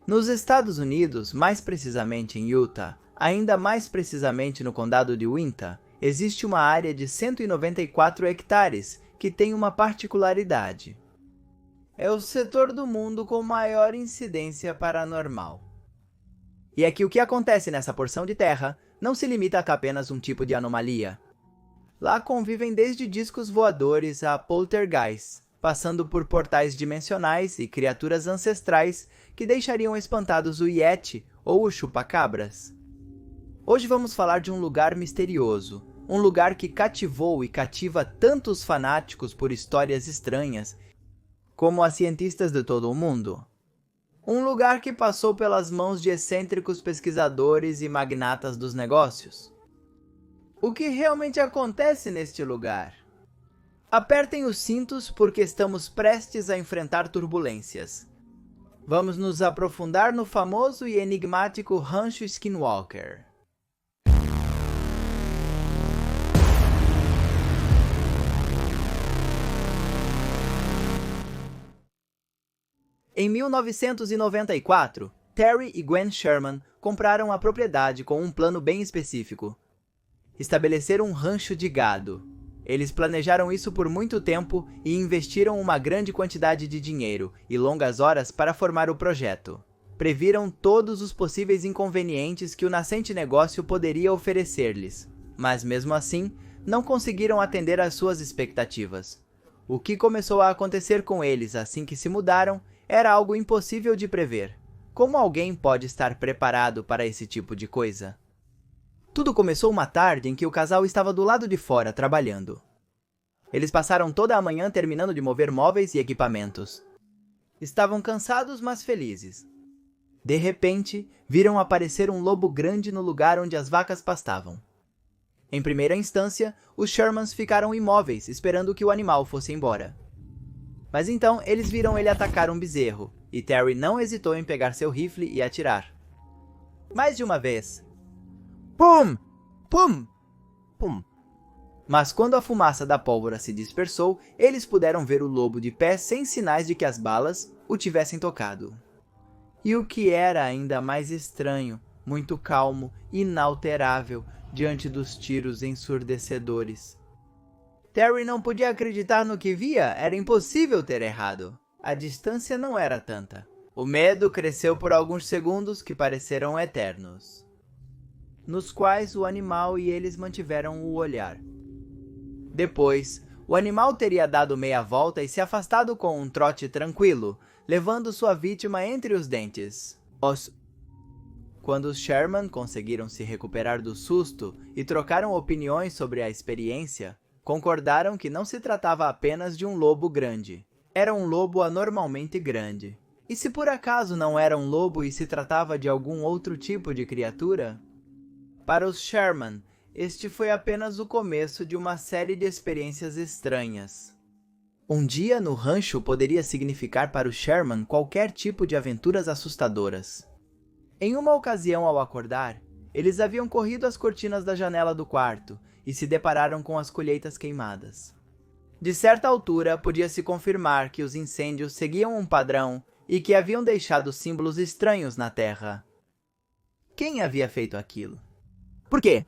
Nos Estados Unidos, mais precisamente em Utah, ainda mais precisamente no condado de Uintah, existe uma área de 194 hectares que tem uma particularidade. É o setor do mundo com maior incidência paranormal. E é que o que acontece nessa porção de terra não se limita a apenas um tipo de anomalia. Lá convivem desde discos voadores a poltergeists, passando por portais dimensionais e criaturas ancestrais que deixariam espantados o Yeti ou o Chupacabras. Hoje vamos falar de um lugar misterioso, um lugar que cativou e cativa tantos fanáticos por histórias estranhas, como a cientistas de todo o mundo. Um lugar que passou pelas mãos de excêntricos pesquisadores e magnatas dos negócios. O que realmente acontece neste lugar? Apertem os cintos porque estamos prestes a enfrentar turbulências. Vamos nos aprofundar no famoso e enigmático Rancho Skinwalker. Em 1994, Terry e Gwen Sherman compraram a propriedade com um plano bem específico: estabelecer um rancho de gado. Eles planejaram isso por muito tempo e investiram uma grande quantidade de dinheiro e longas horas para formar o projeto. Previram todos os possíveis inconvenientes que o nascente negócio poderia oferecer-lhes, mas mesmo assim, não conseguiram atender às suas expectativas. O que começou a acontecer com eles assim que se mudaram era algo impossível de prever. Como alguém pode estar preparado para esse tipo de coisa? Tudo começou uma tarde em que o casal estava do lado de fora trabalhando. Eles passaram toda a manhã terminando de mover móveis e equipamentos. Estavam cansados, mas felizes. De repente, viram aparecer um lobo grande no lugar onde as vacas pastavam. Em primeira instância, os Shermans ficaram imóveis, esperando que o animal fosse embora. Mas então, eles viram ele atacar um bezerro, e Terry não hesitou em pegar seu rifle e atirar. Mais de uma vez. Pum! Pum! Pum! Mas quando a fumaça da pólvora se dispersou, eles puderam ver o lobo de pé sem sinais de que as balas o tivessem tocado. E o que era ainda mais estranho, muito calmo, inalterável, diante dos tiros ensurdecedores. Terry não podia acreditar no que via, era impossível ter errado. A distância não era tanta. O medo cresceu por alguns segundos que pareceram eternos, nos quais o animal e eles mantiveram o olhar. Depois, o animal teria dado meia volta e se afastado com um trote tranquilo, levando sua vítima entre os dentes. Quando os Sherman conseguiram se recuperar do susto e trocaram opiniões sobre a experiência, concordaram que não se tratava apenas de um lobo grande. Era um lobo anormalmente grande. E se por acaso não era um lobo e se tratava de algum outro tipo de criatura? Para os Sherman, este foi apenas o começo de uma série de experiências estranhas. Um dia no rancho poderia significar para os Sherman qualquer tipo de aventuras assustadoras. Em uma ocasião ao acordar, eles haviam corrido as cortinas da janela do quarto e se depararam com as colheitas queimadas. De certa altura, podia-se confirmar que os incêndios seguiam um padrão e que haviam deixado símbolos estranhos na terra. Quem havia feito aquilo? Por quê?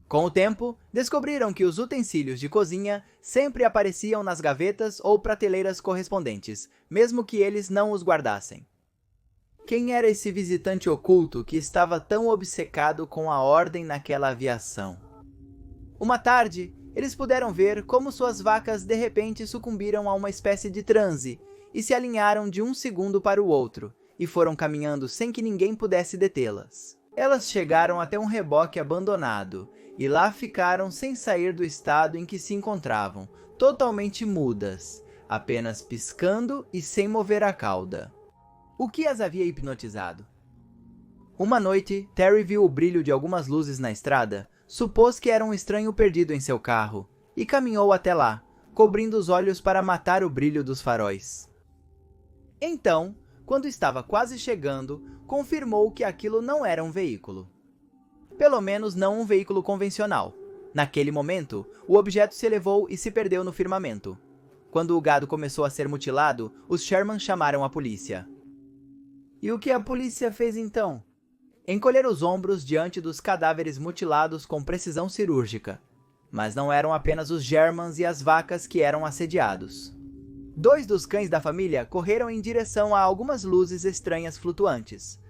Com o tempo, descobriram que os utensílios de cozinha sempre apareciam nas gavetas ou prateleiras correspondentes, mesmo que eles não os guardassem. Quem era esse visitante oculto que estava tão obcecado com a ordem naquela aviação? Uma tarde, eles puderam ver como suas vacas de repente sucumbiram a uma espécie de transe e se alinharam de um segundo para o outro, e foram caminhando sem que ninguém pudesse detê-las. Elas chegaram até um reboque abandonado, e lá ficaram sem sair do estado em que se encontravam, totalmente mudas, apenas piscando e sem mover a cauda. O que as havia hipnotizado? Uma noite, Terry viu o brilho de algumas luzes na estrada, supôs que era um estranho perdido em seu carro, e caminhou até lá, cobrindo os olhos para matar o brilho dos faróis. Então, quando estava quase chegando, confirmou que aquilo não era um veículo. Pelo menos não um veículo convencional. Naquele momento, o objeto se elevou e se perdeu no firmamento. Quando o gado começou a ser mutilado, os Sherman chamaram a polícia. E o que a polícia fez então? Encolher os ombros diante dos cadáveres mutilados com precisão cirúrgica. Mas não eram apenas os Germans e as vacas que eram assediados. 2 dos cães da família correram em direção a algumas luzes estranhas flutuantes.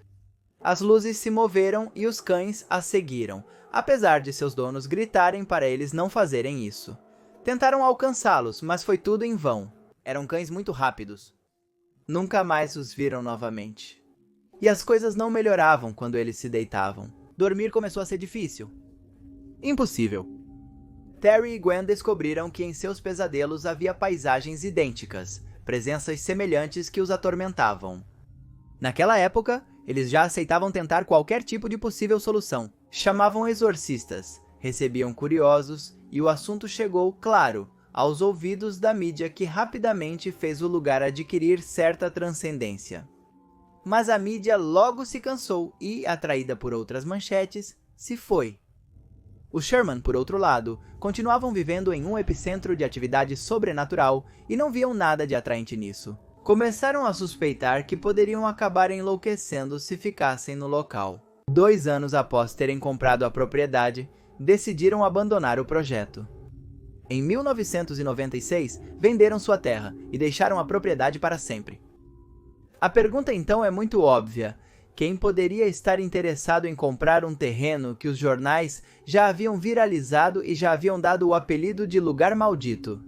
As luzes se moveram e os cães as seguiram, apesar de seus donos gritarem para eles não fazerem isso. Tentaram alcançá-los, mas foi tudo em vão. Eram cães muito rápidos. Nunca mais os viram novamente. E as coisas não melhoravam quando eles se deitavam. Dormir começou a ser difícil. Impossível. Terry e Gwen descobriram que em seus pesadelos havia paisagens idênticas, presenças semelhantes que os atormentavam. Naquela época, eles já aceitavam tentar qualquer tipo de possível solução. Chamavam exorcistas, recebiam curiosos e o assunto chegou, claro, aos ouvidos da mídia que rapidamente fez o lugar adquirir certa transcendência. Mas a mídia logo se cansou e, atraída por outras manchetes, se foi. Os Sherman, por outro lado, continuavam vivendo em um epicentro de atividade sobrenatural e não viam nada de atraente nisso. Começaram a suspeitar que poderiam acabar enlouquecendo se ficassem no local. 2 anos após terem comprado a propriedade, decidiram abandonar o projeto. Em 1996, venderam sua terra e deixaram a propriedade para sempre. A pergunta então é muito óbvia. Quem poderia estar interessado em comprar um terreno que os jornais já haviam viralizado e já haviam dado o apelido de lugar maldito?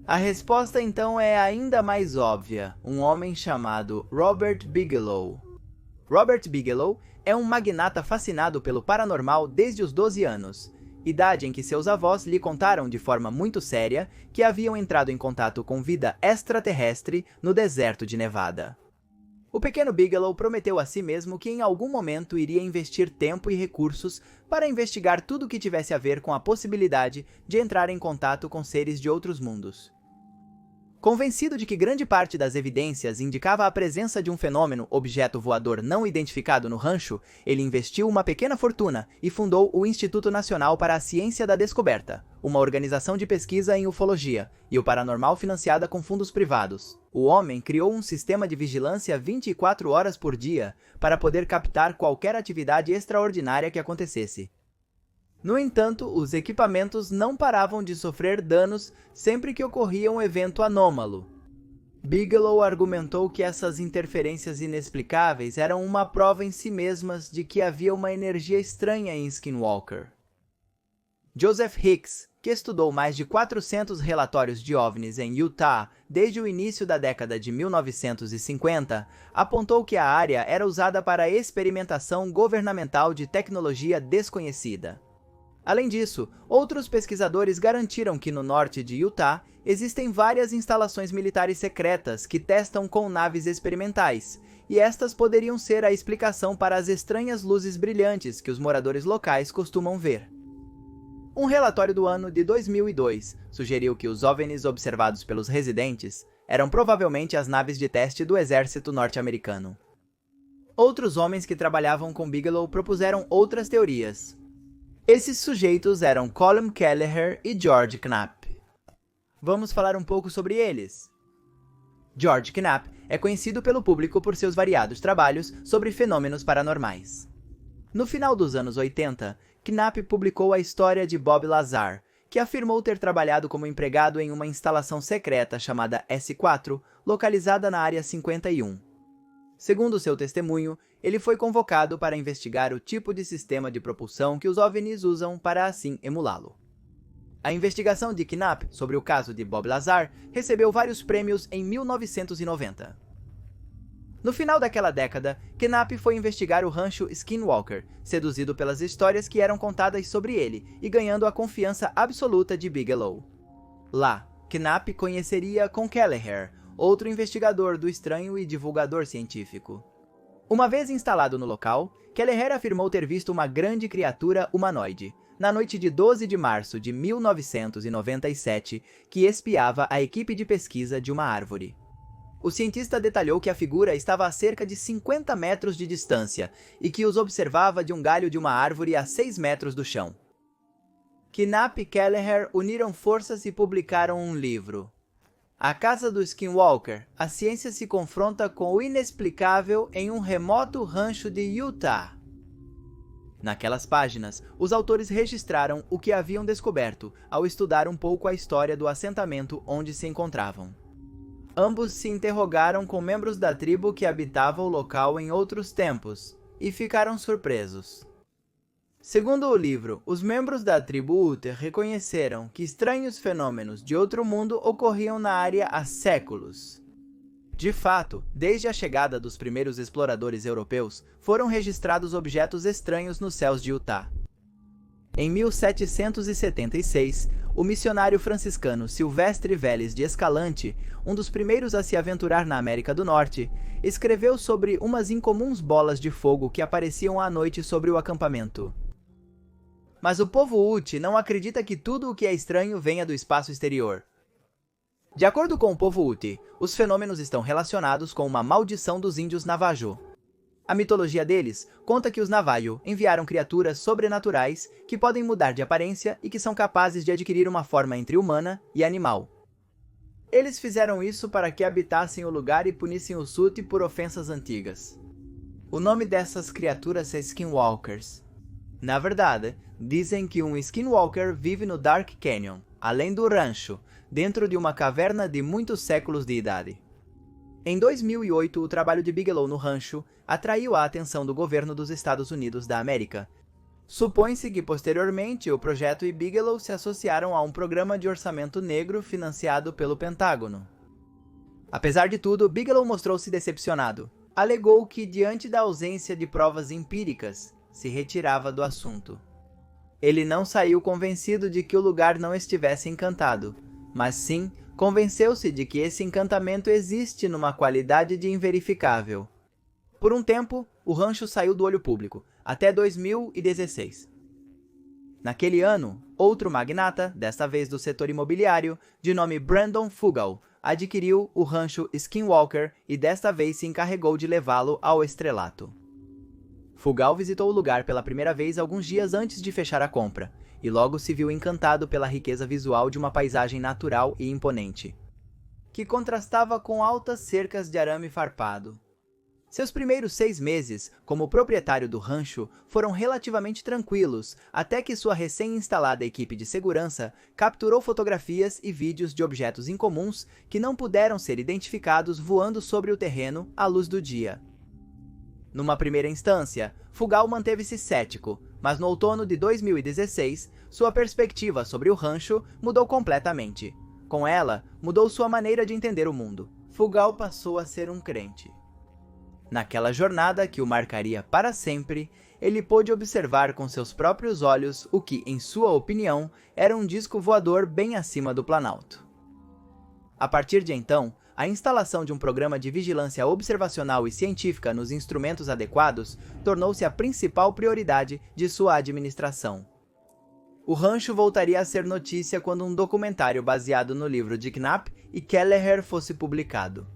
A resposta então é ainda mais óbvia, um homem chamado Robert Bigelow. Robert Bigelow é um magnata fascinado pelo paranormal desde os 12 anos, idade em que seus avós lhe contaram de forma muito séria que haviam entrado em contato com vida extraterrestre no deserto de Nevada. O pequeno Bigelow prometeu a si mesmo que em algum momento iria investir tempo e recursos para investigar tudo o que tivesse a ver com a possibilidade de entrar em contato com seres de outros mundos. Convencido de que grande parte das evidências indicava a presença de um fenômeno objeto voador não identificado no rancho, ele investiu uma pequena fortuna e fundou o Instituto Nacional para a Ciência da Descoberta, uma organização de pesquisa em ufologia e o paranormal financiada com fundos privados. O homem criou um sistema de vigilância 24 horas por dia para poder captar qualquer atividade extraordinária que acontecesse. No entanto, os equipamentos não paravam de sofrer danos sempre que ocorria um evento anômalo. Bigelow argumentou que essas interferências inexplicáveis eram uma prova em si mesmas de que havia uma energia estranha em Skinwalker. Joseph Hicks, que estudou mais de 400 relatórios de OVNIs em Utah desde o início da década de 1950, apontou que a área era usada para a experimentação governamental de tecnologia desconhecida. Além disso, outros pesquisadores garantiram que no norte de Utah existem várias instalações militares secretas que testam com naves experimentais, e estas poderiam ser a explicação para as estranhas luzes brilhantes que os moradores locais costumam ver. Um relatório do ano de 2002 sugeriu que os OVNIs observados pelos residentes eram provavelmente as naves de teste do exército norte-americano. Outros homens que trabalhavam com Bigelow propuseram outras teorias. Esses sujeitos eram Colin Kelleher e George Knapp. Vamos falar um pouco sobre eles. George Knapp é conhecido pelo público por seus variados trabalhos sobre fenômenos paranormais. No final dos anos 80, Knapp publicou a história de Bob Lazar, que afirmou ter trabalhado como empregado em uma instalação secreta chamada S4, localizada na Área 51. Segundo seu testemunho, ele foi convocado para investigar o tipo de sistema de propulsão que os OVNIs usam para assim emulá-lo. A investigação de Knapp sobre o caso de Bob Lazar recebeu vários prêmios em 1990. No final daquela década, Knapp foi investigar o rancho Skinwalker, seduzido pelas histórias que eram contadas sobre ele e ganhando a confiança absoluta de Bigelow. Lá, Knapp conheceria com Kelleher, outro investigador do estranho e divulgador científico. Uma vez instalado no local, Kelleher afirmou ter visto uma grande criatura humanoide, na noite de 12 de março de 1997, que espiava a equipe de pesquisa de uma árvore. O cientista detalhou que a figura estava a cerca de 50 metros de distância e que os observava de um galho de uma árvore a 6 metros do chão. Knapp e Kelleher uniram forças e publicaram um livro, A casa do Skinwalker, a ciência se confronta com o inexplicável em um remoto rancho de Utah. Naquelas páginas, os autores registraram o que haviam descoberto ao estudar um pouco a história do assentamento onde se encontravam. Ambos se interrogaram com membros da tribo que habitava o local em outros tempos, e ficaram surpresos. Segundo o livro, os membros da tribo Uther reconheceram que estranhos fenômenos de outro mundo ocorriam na área há séculos. De fato, desde a chegada dos primeiros exploradores europeus, foram registrados objetos estranhos nos céus de Utah. Em 1776, o missionário franciscano Silvestre Vélez de Escalante, um dos primeiros a se aventurar na América do Norte, escreveu sobre umas incomuns bolas de fogo que apareciam à noite sobre o acampamento. Mas o povo Ute não acredita que tudo o que é estranho venha do espaço exterior. De acordo com o povo Ute, os fenômenos estão relacionados com uma maldição dos índios Navajo. A mitologia deles conta que os Navajo enviaram criaturas sobrenaturais que podem mudar de aparência e que são capazes de adquirir uma forma entre humana e animal. Eles fizeram isso para que habitassem o lugar e punissem os Ute por ofensas antigas. O nome dessas criaturas é Skinwalkers. Na verdade, dizem que um Skinwalker vive no Dark Canyon, além do rancho, dentro de uma caverna de muitos séculos de idade. Em 2008, o trabalho de Bigelow no rancho atraiu a atenção do governo dos Estados Unidos da América. Supõe-se que, posteriormente, o projeto e Bigelow se associaram a um programa de orçamento negro financiado pelo Pentágono. Apesar de tudo, Bigelow mostrou-se decepcionado. Alegou que, diante da ausência de provas empíricas, se retirava do assunto. Ele não saiu convencido de que o lugar não estivesse encantado, mas sim convenceu-se de que esse encantamento existe numa qualidade de inverificável. Por um tempo, o rancho saiu do olho público, até 2016. Naquele ano, outro magnata, desta vez do setor imobiliário, de nome Brandon Fugal, adquiriu o rancho Skinwalker e desta vez se encarregou de levá-lo ao estrelato. Fugal visitou o lugar pela primeira vez alguns dias antes de fechar a compra, e logo se viu encantado pela riqueza visual de uma paisagem natural e imponente, que contrastava com altas cercas de arame farpado. Seus primeiros 6 meses como proprietário do rancho foram relativamente tranquilos, até que sua recém-instalada equipe de segurança capturou fotografias e vídeos de objetos incomuns que não puderam ser identificados voando sobre o terreno à luz do dia. Numa primeira instância, Fugal manteve-se cético, mas no outono de 2016, sua perspectiva sobre o rancho mudou completamente. Com ela, mudou sua maneira de entender o mundo. Fugal passou a ser um crente. Naquela jornada que o marcaria para sempre, ele pôde observar com seus próprios olhos o que, em sua opinião, era um disco voador bem acima do Planalto. A partir de então, a instalação de um programa de vigilância observacional e científica nos instrumentos adequados tornou-se a principal prioridade de sua administração. O rancho voltaria a ser notícia quando um documentário baseado no livro de Knapp e Kelleher fosse publicado.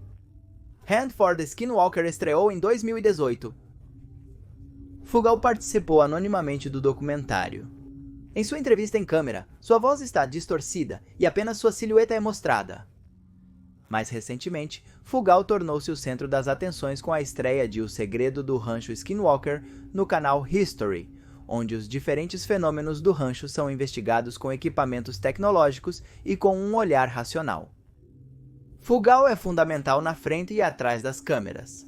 Hunt for the Skinwalker estreou em 2018. Fugal participou anonimamente do documentário. Em sua entrevista em câmera, sua voz está distorcida e apenas sua silhueta é mostrada. Mais recentemente, Fugal tornou-se o centro das atenções com a estreia de O Segredo do Rancho Skinwalker no canal History, onde os diferentes fenômenos do rancho são investigados com equipamentos tecnológicos e com um olhar racional. Fugal é fundamental na frente e atrás das câmeras.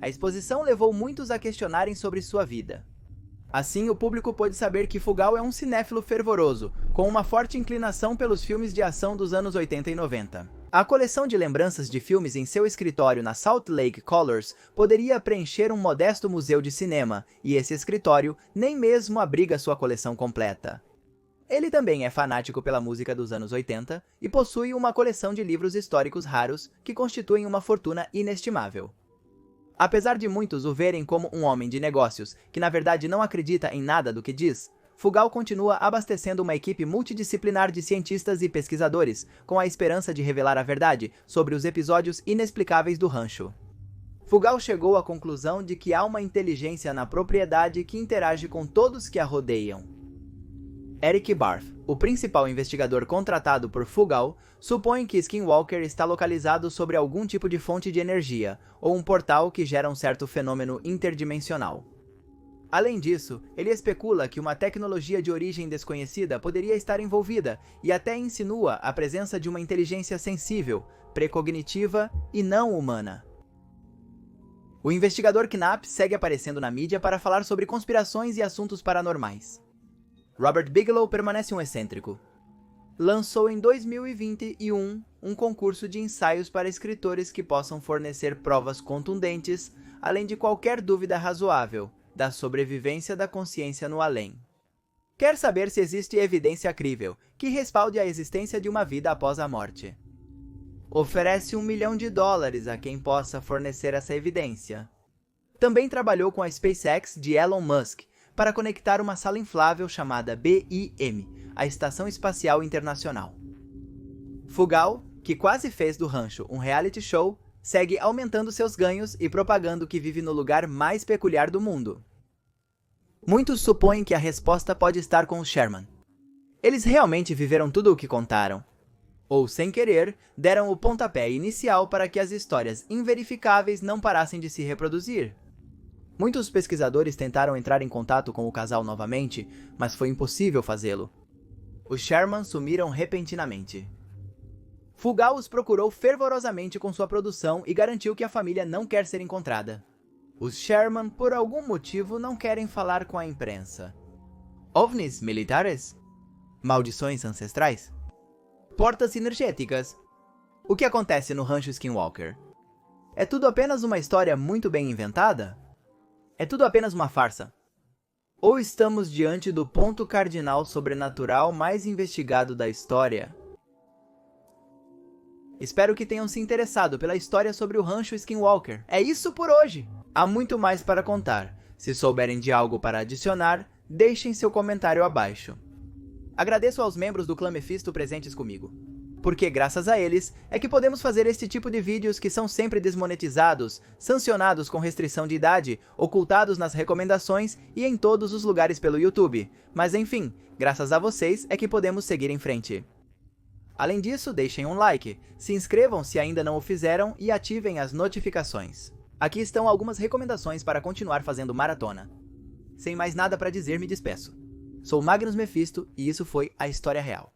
A exposição levou muitos a questionarem sobre sua vida. Assim, o público pôde saber que Fugal é um cinéfilo fervoroso, com uma forte inclinação pelos filmes de ação dos anos 80 e 90. A coleção de lembranças de filmes em seu escritório na Salt Lake Colors poderia preencher um modesto museu de cinema, e esse escritório nem mesmo abriga sua coleção completa. Ele também é fanático pela música dos anos 80 e possui uma coleção de livros históricos raros que constituem uma fortuna inestimável. Apesar de muitos o verem como um homem de negócios que na verdade não acredita em nada do que diz, Fugal continua abastecendo uma equipe multidisciplinar de cientistas e pesquisadores, com a esperança de revelar a verdade sobre os episódios inexplicáveis do rancho. Fugal chegou à conclusão de que há uma inteligência na propriedade que interage com todos que a rodeiam. Eric Barth. O principal investigador contratado por Fugal supõe que Skinwalker está localizado sobre algum tipo de fonte de energia, ou um portal que gera um certo fenômeno interdimensional. Além disso, ele especula que uma tecnologia de origem desconhecida poderia estar envolvida e até insinua a presença de uma inteligência sensível, precognitiva e não humana. O investigador Knapp segue aparecendo na mídia para falar sobre conspirações e assuntos paranormais. Robert Bigelow permanece um excêntrico. Lançou em 2021 um concurso de ensaios para escritores que possam fornecer provas contundentes, além de qualquer dúvida razoável, da sobrevivência da consciência no além. Quer saber se existe evidência crível que respalde a existência de uma vida após a morte. Oferece $1 milhão a quem possa fornecer essa evidência. Também trabalhou com a SpaceX de Elon Musk para conectar uma sala inflável chamada BIM, a Estação Espacial Internacional. Fugal, que quase fez do rancho um reality show, segue aumentando seus ganhos e propagando que vive no lugar mais peculiar do mundo. Muitos supõem que a resposta pode estar com os Sherman. Eles realmente viveram tudo o que contaram. Ou, sem querer, deram o pontapé inicial para que as histórias inverificáveis não parassem de se reproduzir. Muitos pesquisadores tentaram entrar em contato com o casal novamente, mas foi impossível fazê-lo. Os Sherman sumiram repentinamente. Fugal os procurou fervorosamente com sua produção e garantiu que a família não quer ser encontrada. Os Sherman, por algum motivo, não querem falar com a imprensa. OVNIs militares? Maldições ancestrais? Portas sinergéticas? O que acontece no rancho Skinwalker? É tudo apenas uma história muito bem inventada? É tudo apenas uma farsa? Ou estamos diante do ponto cardinal sobrenatural mais investigado da história? Espero que tenham se interessado pela história sobre o rancho Skinwalker. É isso por hoje! Há muito mais para contar. Se souberem de algo para adicionar, deixem seu comentário abaixo. Agradeço aos membros do clã Mephisto presentes comigo, porque graças a eles é que podemos fazer este tipo de vídeos que são sempre desmonetizados, sancionados com restrição de idade, ocultados nas recomendações e em todos os lugares pelo YouTube. Mas enfim, graças a vocês é que podemos seguir em frente. Além disso, deixem um like, se inscrevam se ainda não o fizeram e ativem as notificações. Aqui estão algumas recomendações para continuar fazendo maratona. Sem mais nada para dizer, me despeço. Sou Magnus Mephisto e isso foi A História Real.